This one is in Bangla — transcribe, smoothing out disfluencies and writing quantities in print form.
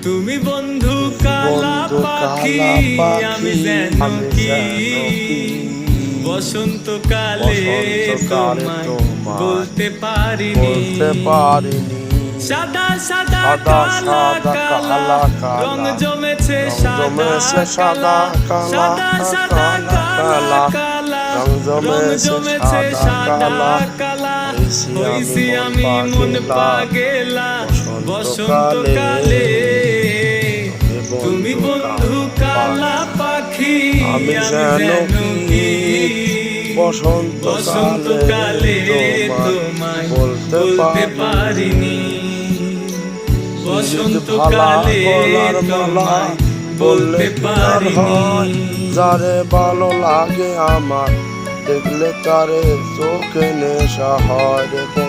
তুমি বন্ধু কালা পাখি, আমি যেন কি বসন্তকালে তোমায় বলতে পারিনি। সাদা সাদা কালা কালা রং জমেছে সাদা কালা, সাদা সাদা কালা কালা রং জমেছে সাদা কালা। হইছি আমি মন পাগেলা বসন্তকালে। তুমি বন্ধু কালা পাখি, আমি যেন কি বসন্তকালে তোমায় বলতে পারিনি। বসন্তকালে তোমায় বলতে পারিনি। যারে ভালো লাগে আমার দেখলে তারে চোখে নেশা হয় রে।